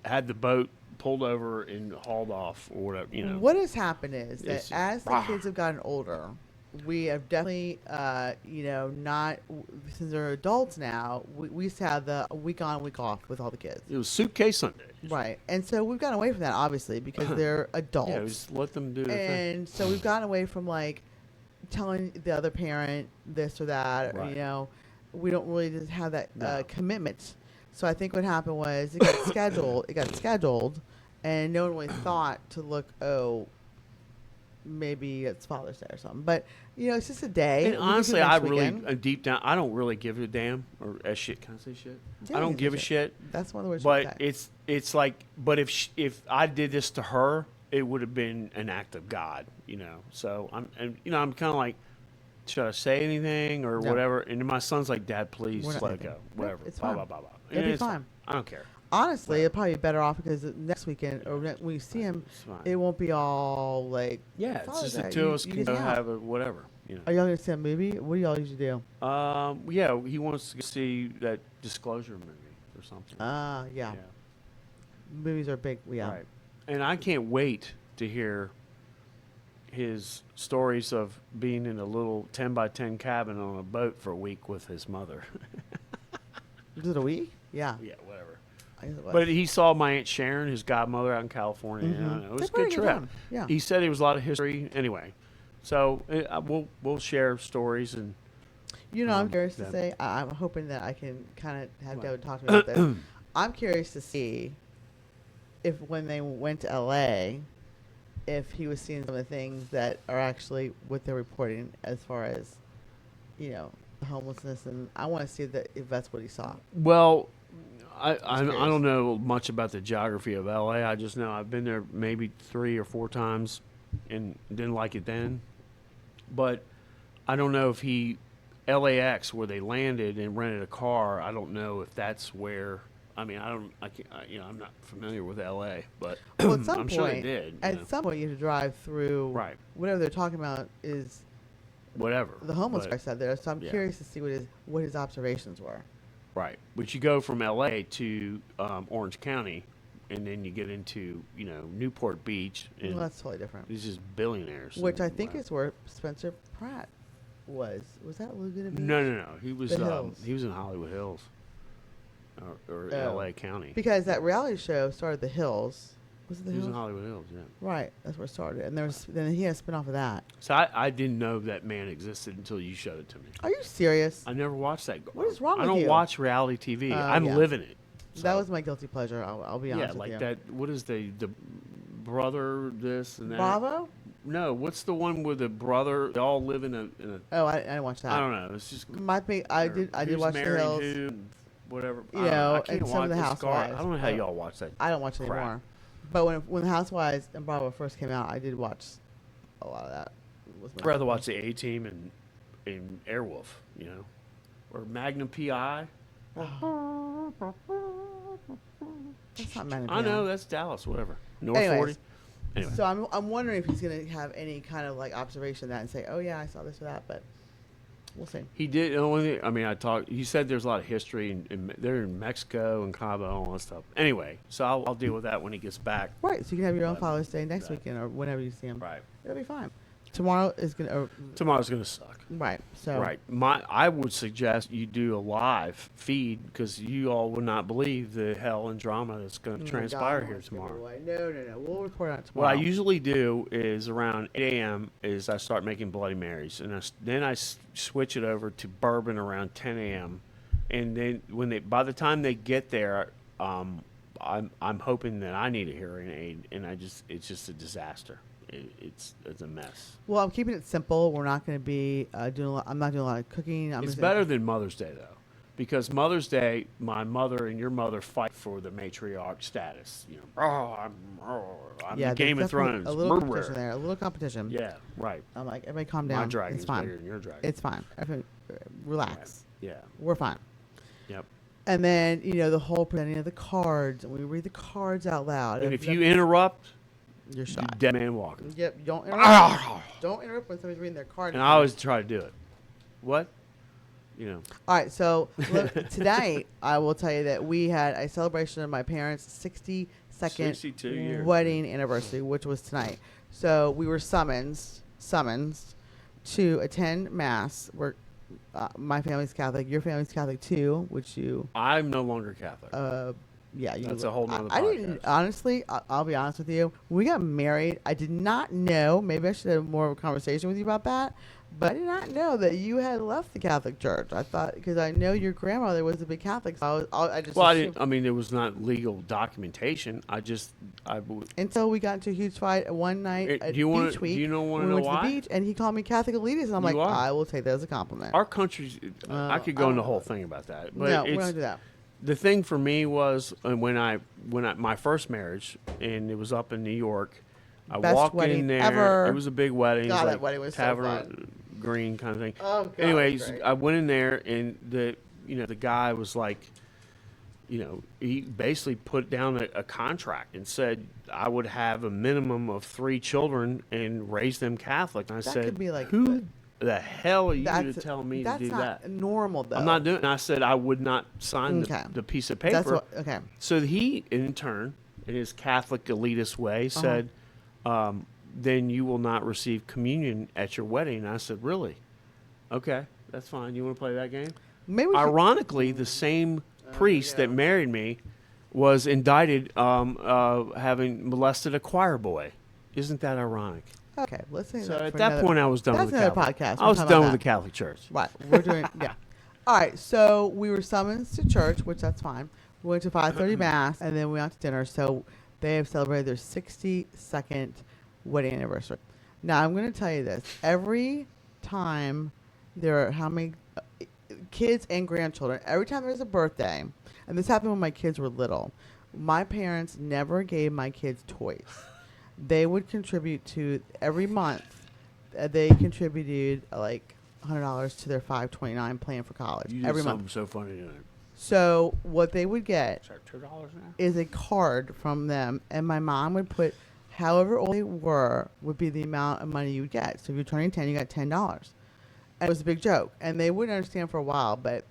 had the boat pulled over and hauled off or whatever, What has happened is that It's- as the kids have gotten older, we have definitely, not since they're adults now. We used to have the week on, week off with all the kids, It was Suitcase Sunday. right? And so we've gotten away from that, obviously, because they're adults. Yeah, just let them do their thing. And so we've gotten away from like telling the other parent this or that. Right. Or, we don't really just have that No. commitment. So I think what happened was it got scheduled. It got scheduled, and no one really thought to look. Oh, maybe it's Father's Day or something. But it's just a day. And We can do honestly, it I next really, weekend. deep down, I don't really give a damn or a shit. Can I say shit? Yeah, I you don't can give a say shit. That's one of the words. But it's like, but if I did this to her, it would have been an act of God, So I'm kind of like, should I say anything or No. whatever? And then my son's like, Dad, please We're just not let it go, anything. whatever. Nope, it's blah fine. blah blah blah. It'll And be it's fine. I don't care. Honestly, it'd probably be better off because next weekend or when you see him, It's fine. it won't be all like. Yeah, it's Father's just the Day. two of us You can just go hang out. have a whatever. Are y'all gonna see a movie? What do y'all usually do? Yeah, he wants to see that Disclosure movie or something. Yeah. Movies are big. Yeah. Right. And I can't wait to hear his stories of being in a little 10 by 10 cabin on a boat for a week with his mother. Was it a week? Yeah. Yeah, whatever. I guess it was. But he saw my Aunt Sharon, his godmother, out in California. Mhm. I don't know. It was They a good probably get trip. down. Yeah. He said it was a lot of history. Anyway, so we'll share stories and I'm curious to that- say. I'm hoping that I can kind of have What? Devin talk to me about this. I'm curious to see if when they went to LA, if he was seeing some of the things that are actually what they're reporting as far as, homelessness, and I want to see that if that's what he saw. Well, I curious. don't know much about the geography of LA. I just know I've been there maybe 3 or 4 times and didn't like it then. But I don't know if LAX, where they landed and rented a car, I don't know if that's where I mean, I can't, I'm not familiar with L.A., but Well, at some I'm point, sure they did. At some point, you have to drive through. Right. Whatever they're talking about is Whatever. the homeless but- guy said there. So I'm yeah. curious to see what his observations were. Right. But you go from L.A. to Orange County, and then you get into, Newport Beach. And Well, that's totally different. it's just billionaires. Which I and think wow. is where Spencer Pratt was. Was that Laguna Beach? No. He was The Hills. he was in Hollywood Hills, or Oh. L.A. County. Because that reality show started The Hills. Was it The He was Hills? in Hollywood Hills, yeah. Right, that's where it started, and then he had a spin off of that. So I didn't know that man existed until you showed it to me. Are you serious? I never watched that. What is wrong I with don't you? watch reality TV. I'm yeah. living it. That So, was my guilty pleasure. I'll be honest yeah, with like you. that. What is the brother this and that? Bravo? No, what's the one with the brother? They all live in a. Oh, I didn't watch that. I don't know. It's just. My thing, I did who's watch The married Hills. who and whatever. You I don't know, I can't and some of watch the this guy. Housewives. I don't know how y'all watch that. I don't watch it crap. anymore. But when The Housewives and Bravo first came out, I did watch a lot of that. It was my I'd rather watch the A Team and Airwolf, or Magnum PI. That's not Magnum I know PI. that's Dallas, whatever. North Anyways, 40. Anyway, So I'm wondering if he's gonna have any kind of like observation of that and say, oh yeah, I saw this or that, but we'll see. he did. I mean, He said there's a lot of history, and they're in Mexico and Cabo and all that stuff. Anyway, so I'll deal with that when he gets back. Right, so you can have your own Right. Father's Day next Right. weekend or whenever you see him. Right. It'll be fine. Tomorrow is gonna. Tomorrow's gonna suck. Right. So. Right. I would suggest you do a live feed because you all would not believe the hell and drama that's going Oh to my transpire God, here let's give it tomorrow. away. No. We'll report on it What tomorrow. I usually do is around 8 a.m. is I start making Bloody Marys, and then I switch it over to bourbon around 10 a.m. And then by the time they get there, I'm hoping that I need a hearing aid, and it's just a disaster. It's a mess. Well, I'm keeping it simple. We're not going to be doing. I'm not doing a lot of cooking. It's better than Mother's Day though, because Mother's Day, my mother and your mother fight for the matriarch status. I'm the Game of Thrones. A little Brr. competition there. A little competition. Yeah, right. I'm like, everybody, calm down. My dragon's It's fine. bigger than your dragon. It's fine. Everybody, relax. Yeah. We're fine. Yep. And then the whole presenting of the cards, and we read the cards out loud. And if you interrupt, you're you're shot. dead man walking. Yep. Don't interrupt. Don't interrupt when somebody's reading their card. And I always try to do it. What? All right. So tonight, I will tell you that we had a celebration of my parents' 62nd 62 years. wedding anniversary, which was tonight. So we were summoned to attend mass. My family's Catholic. Your family's Catholic too, which you. I'm no longer Catholic. Yeah, That's a whole nother I didn't, podcast. honestly, I'll be honest with you. When we got married, I did not know, maybe I should have more of a conversation with you about that, but I did not know that you had left the Catholic Church. I thought, because I know your grandmother was a big Catholic, so I just Well, assumed. there was not legal documentation. Until we got into a huge fight one night at Do you wanna- beach week. do you know- wanna when we know went to why? the beach, and he called me Catholic elitist, and I'm like, You are. I will take that as a compliment. Our country's. I could go I into the don't- whole thing about that, but no, we it's, don't do that. the thing for me was when I my first marriage, and it was up in New York. I Best walked wedding in there. ever. It was a big wedding. God, it that wedding was so tavern fun. green kind of thing. Oh, God, Anyways, great. I went in there, and the guy was like, he basically put down a contract and said I would have a minimum of 3 children and raise them Catholic. And I That said, could be like who the hell are you to That's- tell me to that's do not that? normal, though. I'm not doing it. And I said I would not sign Okay. the piece of paper. That's what, okay. So he, in turn, in his Catholic elitist way, said, then you will not receive communion at your wedding. And I said, really? Okay, that's fine. You want to play that game? Maybe we should- Ironically, the same priest that married me was indicted having molested a choir boy. Isn't that ironic? Okay, let's say So that at for that another- point, I was done that's with the another Catholic. podcast. I We'll was talk done about with the that. Catholic Church. Right, we're doing yeah. All right, so we were summoned to church, which that's fine. We went to 5:30 mass, and then we went to dinner. So they have celebrated their 62nd wedding anniversary. Now I'm going to tell you this: every time there are how many kids and grandchildren, every time there's a birthday, and this happened when my kids were little, my parents never gave my kids toys. They would contribute to every month. They contributed like $100 to their 529 plan for college You did every something month. so funny tonight. So what they would get Is that $2 now? is a card from them, and my mom would put however old they were would be the amount of money you would get. So if you're turning 10, you got $10. And it was a big joke, and they wouldn't understand for a while, but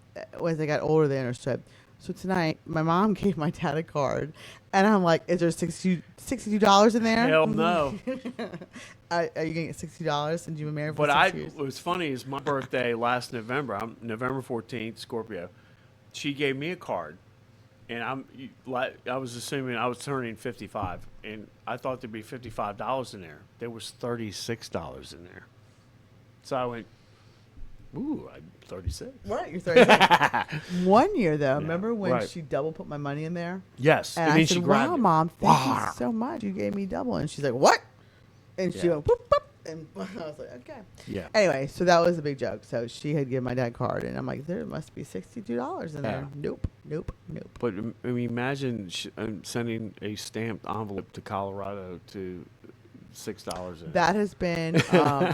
as they got older, they understood. So tonight, my mom gave my dad a card, and I'm like, "Is there $62 in there?" Hell no. Are you gonna get $60 and you've been married for But 6 years? what was funny is my birthday last November. I'm November 14th, Scorpio. She gave me a card, and I was assuming I was turning 55, and I thought there'd be $55 in there. There was $36 in there. So I went, ooh, I'm 36. Right, you're 36. 1 year though, remember when right. she double put my money in there? Yes. And I mean, I said, she grabbed "Wow, it. Mom, thank you so much. You gave me double." And she's like, "What?" And she Yeah. went, "Boop, boop." And I was like, "Okay." Yeah. Anyway, so that was a big joke. So she had given my dad a card, and I'm like, "There must be $62 in there." Yeah. Nope, nope, nope. But I mean, imagine sending a stamped envelope to Colorado to $6 in it. That has been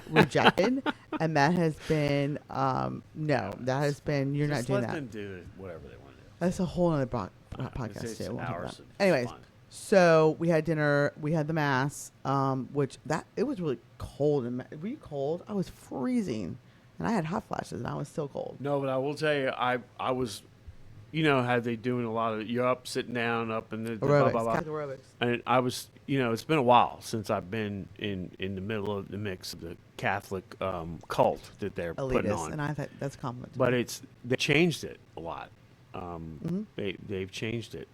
rejected, and that has been no. That has been you're Just not doing let that. them do whatever they want to do. That's a whole other podcast It's too. We'll talk hours about. of Anyways, fun. so we had dinner. We had the mass, which it was really cold. Were you cold? I was freezing, and I had hot flashes, and I was still cold. No, but I will tell you, I was, how they doing a lot of, you're up, sitting down, up, and the blah, Aerobics, blah, blah. Catholic aerobics. And I was, it's been a while since I've been in the middle of the mix of the Catholic cult that they're putting Elitist, on. and I thought that's a compliment. to But me. they changed it a lot. Mhm. They've changed it.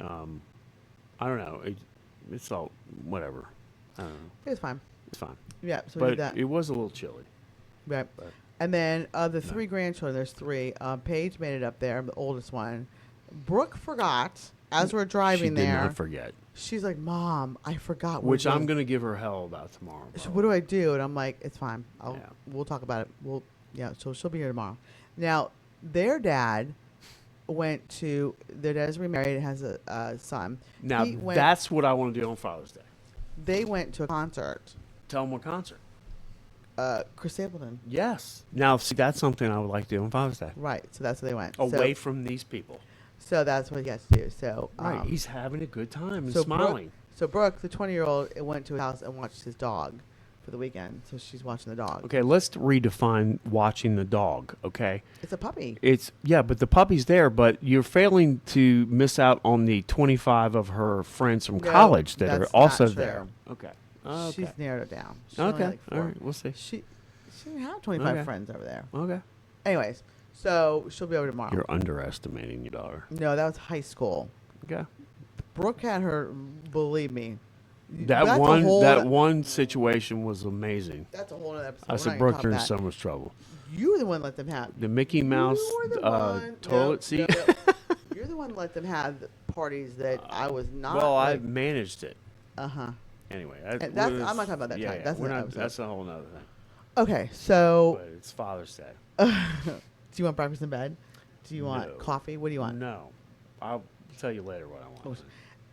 I don't know. It's all whatever. I don't know. It was fine. It's fine. Yeah, so we did But that. it was a little chilly. Right. But And then the three grandchildren, there's three. Paige made it up there, the oldest one. Brooke forgot as we're driving she there. did not forget. She's like, "Mom, I forgot." Which I'm going to give her hell about tomorrow. So what do I do? And I'm like, "It's fine. Yeah. We'll talk about it. So she'll be here tomorrow." Now, their dad went to. Their dad is remarried and has a son. Now, that's what I want to do on Father's Day. They went to a concert. Tell them what concert. Chris Stapleton. Yes. Now, see, that's something I would like to do on Father's Day. Right. So that's where they went. Away from these people. So that's what he has to do. So Right. He's having a good time and so smiling. Brooke, the 20-year-old, went to his house and watched his dog for the weekend. So she's watching the dog. Okay, let's redefine watching the dog, okay? It's a puppy. But the puppy's there, but you're failing to miss out on the 25 of her friends from No, college that are that's also not true. there. Okay. She's narrowed it down. She's only Okay. like All 4. right, we'll see. She didn't have 25 Okay. friends over there. Okay. Anyways, so she'll be over tomorrow. You're underestimating your daughter. No, that was high school. Okay. Brooke had her. Believe me. That that's one situation was amazing. That's a whole other episode. I We're said, not Brooke, gonna you're in top so much trouble. that. You were the one let them have. The Mickey Mouse You were the one. toilet seat. No. You're the one that let them have the parties that I was not. Well, I like, managed it. Anyway, Anyway, I'm not talking about that yeah, time. yeah, That's we're another not. episode. That's a whole nother thing. Okay, so But it's Father's Day. do you want breakfast in bed? Do you want No. coffee? What do you want? No, I'll tell you later what I want.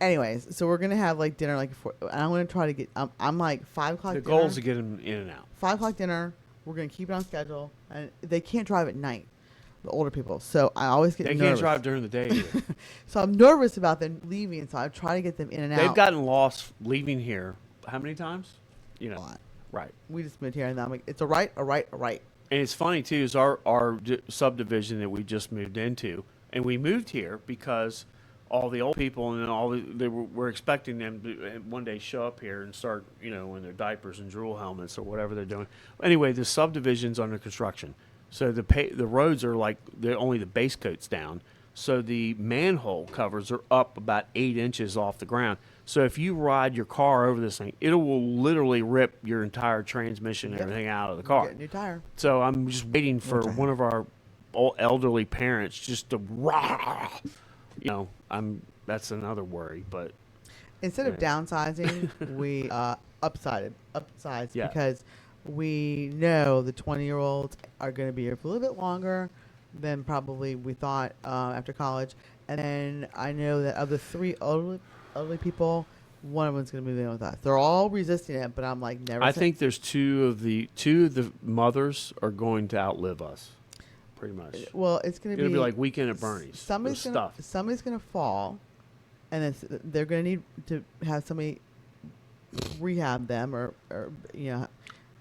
Anyways, so we're gonna have like dinner like before, and I'm gonna try to get. I'm like 5 o'clock. The dinner, goal is to get them in and out. 5 o'clock dinner. We're gonna keep it on schedule, and they can't drive at night. The older people, so I always get They nervous. can't drive during the day either. So I'm nervous about them leaving. So I try to get them in and They've out. gotten lost leaving here. How many times? a lot. Right. We just moved here, and I'm like, it's a right. And it's funny too is our subdivision that we just moved into, and we moved here because all the old people and all we're expecting them to one day show up here and start in their diapers and drool helmets or whatever they're doing. Anyway, the subdivision's under construction, so the roads are like only the base coat's down, so the manhole covers are up about 8 inches off the ground. So if you ride your car over this thing, it will literally rip your entire transmission and everything out of the car. Get a new tire. So I'm just waiting for tire. one of our old elderly parents just to that's another worry, but Instead of downsizing, we upsized Yeah. because we know the 20-year-olds are going to be here for a little bit longer than probably we thought after college. And then I know that of the 3 elderly people, one of them's going to move in with us. They're all resisting it, but I'm like, never. I think there's two of the mothers are going to outlive us. pretty much. Well, it's going to It'll be like Weekend at Bernie's. Somebody's gonna fall, and they're going to need to have somebody rehab them or you know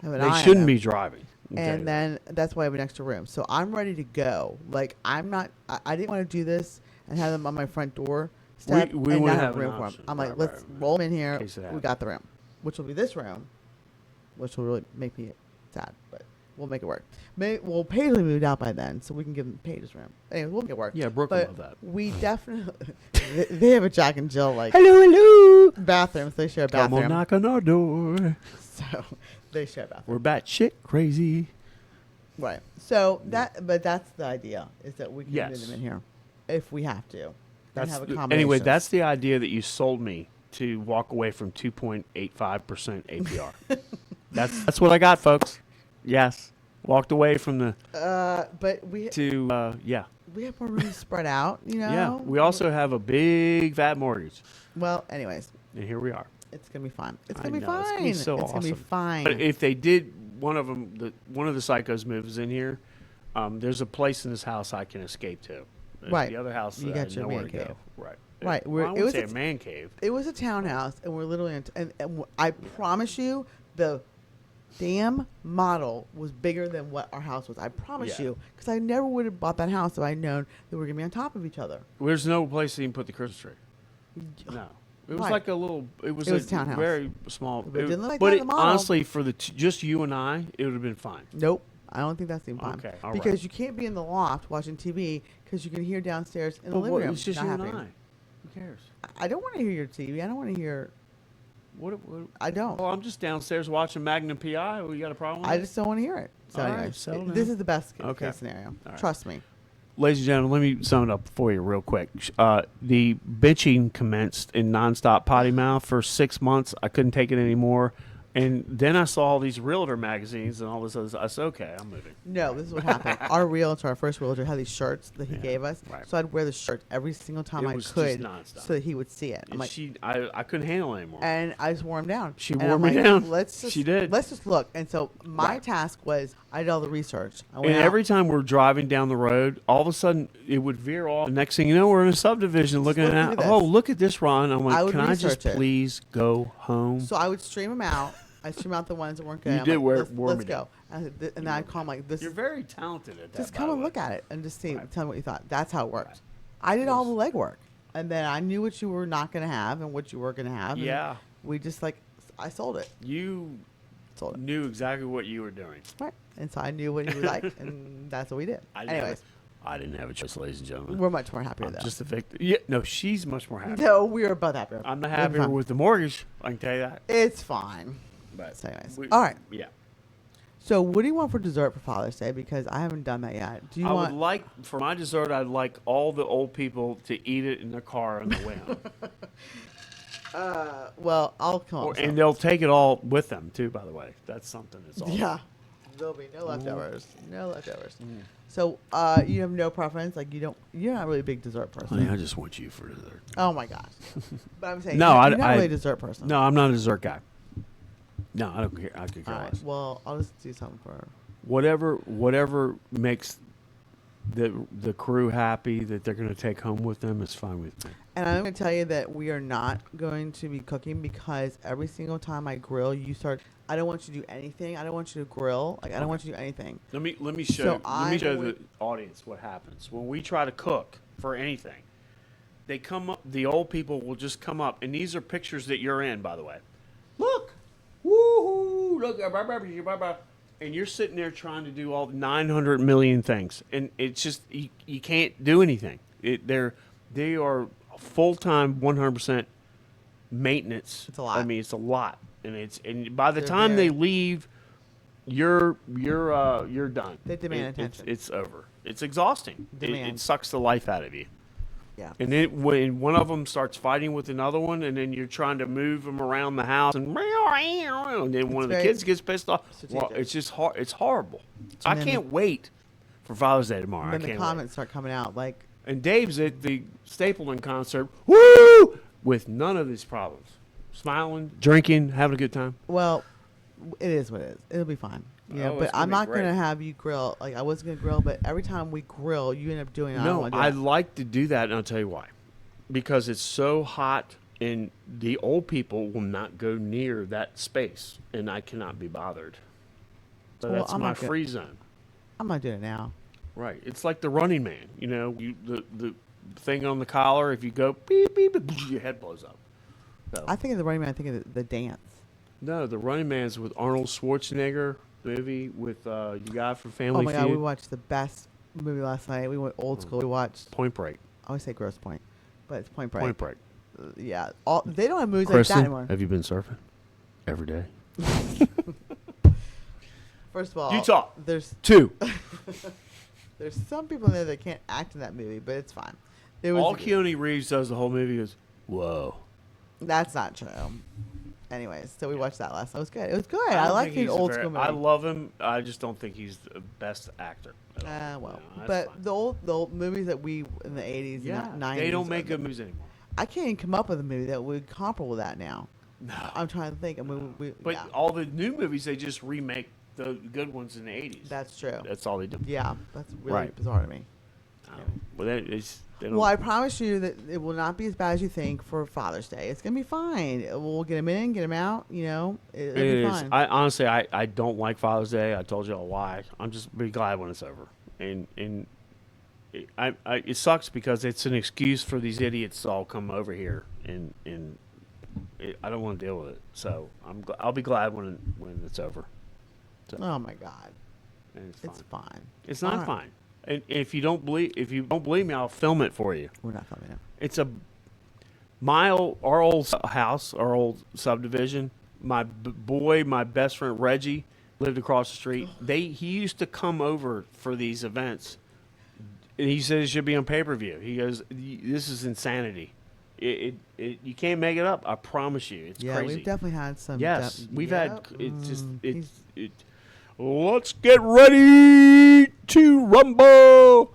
have an eye on They shouldn't them. be driving. And then that's why I have an extra room. So I'm ready to go. Like I'm not. I didn't want to do this and have them on my front door step We and wouldn't not have have room an for them. option. I'm like, Right, let's right. roll them in here. In case it We happens. got the room, which will be this room, which will really make me sad, but we'll make it work. Well, Paige will be moved out by then, so we can give them Paige's room. Anyway, we'll make it work. Yeah, Brooke will But love that. we definitely they have a Jack and Jill like Hello. bathrooms. They share a Come bathroom. on, knock on our door. So they share a bathroom. We're batshit crazy. Right. So but that's the idea is that we can Yes. move them in here if we have to. That's and have anyway. accommodations. That's the idea that you sold me to walk away from 2.85% APR. that's what I got, folks. Yes, walked away from the but we have more room spread out. You know. Yeah. We also have a big fat mortgage, Well, anyways, and here we are. it's gonna be fine. It's I gonna be know, fine. it's gonna be so It's gonna be awesome. fine. But if they did, one of the psychos moves in here. There's a place in this house I can escape to. Right. The other house, You I got have your nowhere man to go. cave. Right. Right, Well, I it wouldn't was say a a man cave. It was a townhouse, and we're literally and I promise you, the damn model was bigger than what our house was. I promise Yeah. you, because I never would have bought that house if I'd known that we were gonna be on top of each other. There's no place to even put the Christmas tree. No. It was Right. like a little. It was a townhouse. very small. But it didn't look like but that in the model. honestly, for just you and I, it would have been fine. Nope, I don't think that's even fine. Okay, all because right. you can't be in the loft watching TV because you can hear downstairs in the But living room. it's just not you and happening. I. Who cares? I don't want to hear your TV. I don't want to hear. What? I don't. Well, I'm just downstairs watching Magnum PI. We got a problem? With I it? just don't want to hear it. So All right, anyway, settle this down. is the best Okay. case scenario. All right. Trust me. Ladies and gentlemen, let me sum it up for you real quick. The bitching commenced in nonstop potty mouth for 6 months. I couldn't take it anymore. And then I saw all these realtor magazines and all this other. I said, okay, I'm moving. No, this is what happened. Our first realtor, had these shirts that he Yeah, gave us. right. So I'd wear the shirt every single time It I was just could nonstop. so that he would see it. I'm And like, I couldn't handle it anymore. and I just wore him down. She And wore I'm me like, down. Let's just, She did. Let's just look. And so my Right. task was I did all the research. I And went out. every time we're driving down the road, all of a sudden it would veer off. The next thing you know, we're in a subdivision looking look at at this. oh, look at this, Ron. I'm I like, would can I just research it. please go home? So I would stream them out. I stream out the ones that weren't good. You I'm did like, wear- let's, wore let's me go. down. And then I'd call him like this. You're very talented at that. Just by come the and way. look at it and just see. Right. Tell me what you thought. That's how it worked. Right. I did all the legwork, and then I knew what you were not going to have and what you were going to have. and Yeah. we just I sold it. You Sold it. knew exactly what you were doing. Right. And so I knew what he would like, and that's what we did. Anyways, I didn't have a choice, ladies and gentlemen. we're much more happier I'm though. just a victim. Yeah, no, she's much more happy. No, we are both happier. I'm not We're happier fine. with the mortgage. I can tell you that. It's fine. But So anyways. we- All right. Yeah. So what do you want for dessert for Father's Day? Because I haven't done that yet. Do you I want? would like for my dessert. I'd like all the old people to eat it in their car on the way home, Well, I'll come up. Or- with and something. they'll take it all with them too. By the way, that's something that's awesome. Yeah. There'll be no leftovers. No leftovers. Mm. So you have no preference? Like you're not really a big dessert person. Honey, I just want you for dessert. Oh my gosh. But I'm saying No, you're not I- really a dessert person. No, I'm not a dessert guy. No, I don't care. I could care All right. less. Well, I'll just do something for her. Whatever makes the crew happy that they're going to take home with them is fine with me. And I'm going to tell you that we are not going to be cooking because every single time I grill, you start. I don't want you to do anything. I don't want you to grill. Like I don't want you to do anything. Let me So show I'm the going- audience what happens when we try to cook for anything. They come up. The old people will just come up, and these are pictures that you're in, by the way. Look, woohoo! Look, and you're sitting there trying to do all 900 million things, and it's just you can't do anything. They are full-time 100% maintenance. It's a lot. I mean, it's a lot, and by the They're time they very- leave, you're done. They demand attention. It's over. It's exhausting. Demand. It sucks the life out of you. Yeah. And then when one of them starts fighting with another one, and then you're trying to move them around the house, and then one of the very kids gets pissed off. Well, strategic. it's just it's horrible. I then can't wait for Father's Day tomorrow. And then I the can't comments start coming out like, wait. And Dave's at the Stapleton concert, woo, with none of these problems, smiling, drinking, having a good time. well, it is what it is. It'll be fine. You know, Oh, but it's gonna I'm be not great. gonna have you grill. Like I was gonna grill, but every time we grill, you end up doing it. I don't No, wanna do I it. like to do that, and I'll tell you why. Because it's so hot, and the old people will not go near that space, and I cannot be bothered. So Well, that's I'm my not gonna- free zone. I'm not doing it now. Right. It's like the Running Man. You know, the thing on the collar. If you go beep beep, beep your head blows up. So. I think of the Running Man. I think of the dance. No, the Running Man's with Arnold Schwarzenegger movie with you guy from Family Oh my Feud. god, we watched the best movie last night. We went old school. We watched. Point Break. I always say Gross Point, but it's Point Break. Point Break. Yeah, they don't have movies Kristen, like that anymore. have you been surfing? Every day. First of all, Utah. There's 2. there's some people in there that can't act in that movie, but it's fine. It was All Keanu Reeves does the whole movie is, whoa. That's not true. Anyways, so we watched that last night. It was good. It was good. I don't like think the he's old very- school movie. I love him. I just don't think he's the best actor. Well, No, that's but fine. the old movies that we in the 80s Yeah, and 90s. they don't make good movies anymore. I can't even come up with a movie that would comparable with that now. No. I'm trying to think. I mean, But yeah, all the new movies, they just remake the good ones in the 80s. that's true. That's all they do. Yeah, that's really Right. bizarre to me. Well, they don't. Well, I promise you that it will not be as bad as you think for Father's Day. It's gonna be fine. We'll get him in, get him out. You know, it'll it be is. fine. I honestly, I don't like Father's Day. I told y'all why. I'm just be glad when it's over. And it sucks because it's an excuse for these idiots to all come over here, and I don't want to deal with it. So I'll be glad when it's over. So, Oh my God, and it's fine. It's not All right. fine. And if you don't believe me, I'll film it for you. We're not filming it. It's our old house, our old subdivision. My my best friend Reggie lived across the street. He used to come over for these events. And he said it should be on pay-per-view. He goes, "This is insanity. You can't make it up. I promise you, it's Yeah, crazy." we've definitely had some. Yes, we've had. It's just he's- Let's get ready to rumble.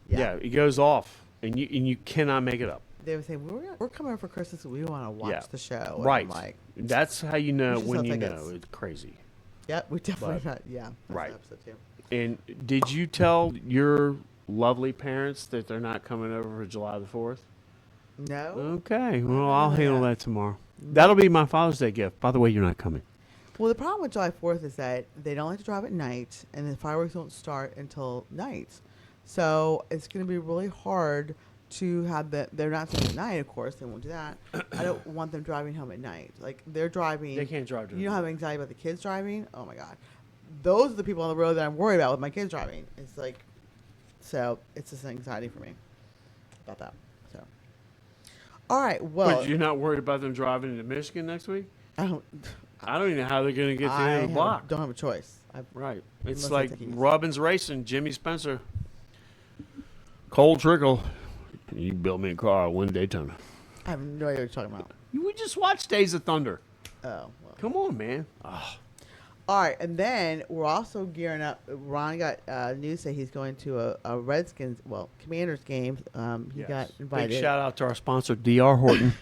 Yeah, it goes off, and you cannot make it up. They would say we're coming over for Christmas. We want to watch the show. And Right. I'm like, That's how you know We just when don't you think know it's- it's crazy. yeah, we definitely But- had. Yeah, that's right. an episode too. And did you tell your lovely parents that they're not coming over for July the 4th? No. Okay, well, I'll Oh, handle yeah. that tomorrow. That'll be my Father's Day gift. By the way, you're not coming. Well, the problem with July 4th is that they don't like to drive at night, and the fireworks don't start until night. So it's going to be really hard to have that. They're not starting at night, of course. They won't do that. I don't want them driving home at night. Like they're driving. They can't drive during You don't the have anxiety about the kids driving. Oh my God, those are the people on the road that I'm worried about with my kids driving. It's like, so it's just an anxiety for me about that. So, all right. Well, But you're not worried about them driving into Michigan next week? I don't. I don't even know how they're going to get to the end of the block. Don't have a choice. Right. It's Unless like I take it easy. Robbins Racing, Jimmy Spencer. Cold Trickle. You built me a car, I win Daytona. I have no idea what you're talking about. We just watched Days of Thunder. Oh, well. Come on, man. Oh, All right, and then we're also gearing up. Ron got news that he's going to a Redskins, Commanders game. He got invited. Big shout out to our sponsor, DR Horton.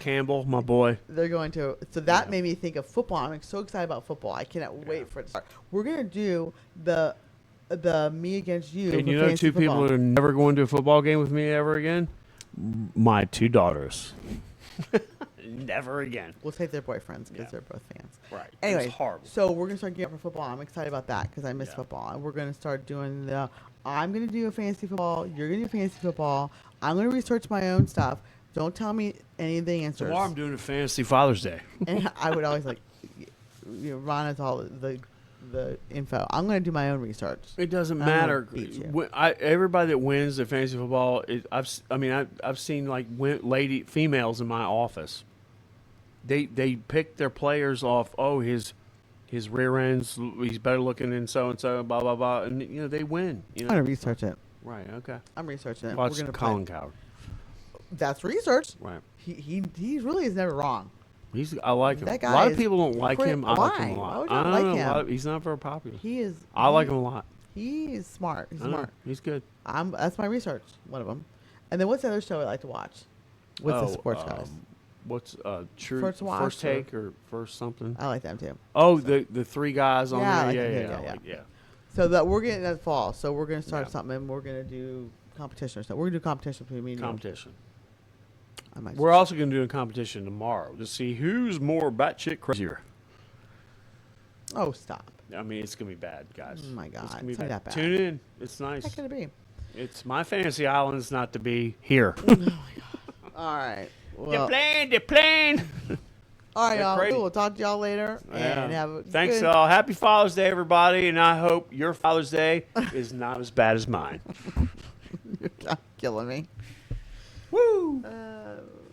Campbell, my boy. They're going to. So that made me think of football. I'm so excited about football. I cannot wait for it to start. We're gonna do the me against you. And for you know fantasy two people football. that are never going to a football game with me ever again? My 2 daughters. Never again. We'll take their boyfriends because Yeah. they're both fans. Right. It was Anyway, horrible. so we're gonna start gearing up for football. I'm excited about that because I miss Yeah. football, and we're gonna start doing the. I'm gonna do a fantasy football. You're gonna do fantasy football. I'm gonna research my own stuff. Don't tell me any of the answers. Tomorrow I'm doing a Fantasy Father's Day. And I would always Ron has all the info. I'm gonna do my own research. It doesn't I'm gonna matter. beat you. Everybody that wins the fantasy football, I've seen like females in my office. They pick their players off. Oh, his rear ends. He's better looking than so and so. Blah blah blah. And they win. I'm gonna research it. Right. Okay. I'm researching it. Watch We're gonna Colin play. Coward. That's research. Right. He really is never wrong. I like him. That A guy lot of is people don't like him. I like him a Why? lot. Why would you I not don't like know. him? He's not very popular. He is. I like him a lot. He is smart. He's I know. smart. He's good. That's my research. One of them. And then what's the other show I like to watch? What's the sports guys? what's true First Watch first take or first something? I like them too. Oh, the three guys on Yeah, I there. like Yeah, them too, yeah, yeah. yeah. So that we're getting that fall. So we're gonna start Yeah. something. And we're gonna do competition or something. We're gonna do competition between me and you. Competition. I might We're also going to do a competition tomorrow to see who's more batshit crazier. Oh, stop! I mean, it's going to be bad, guys. Oh my It's God, going to be it's not bad. that bad. Tune in. It's nice. How could it be? It's my fantasy island is not to be here. All right. They're Well, playing. They're playing. all right, They're y'all. crazy. We'll talk to y'all later. And have a Thanks good... all. Happy Father's Day, everybody, and I hope your Father's Day is not as bad as mine. You're killing me. Woo!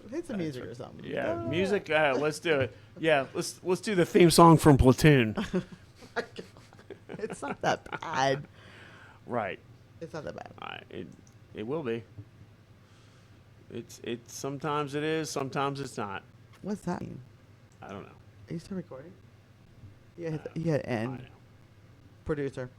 Hit some music or something. Yeah, music. Let's do it. Yeah, let's do the theme song from Platoon. It's not that bad. Right. It's not that bad. It will be. It's sometimes it is, sometimes it's not. What's that mean? I don't know. Are you still recording? You hit end. I know. Producer.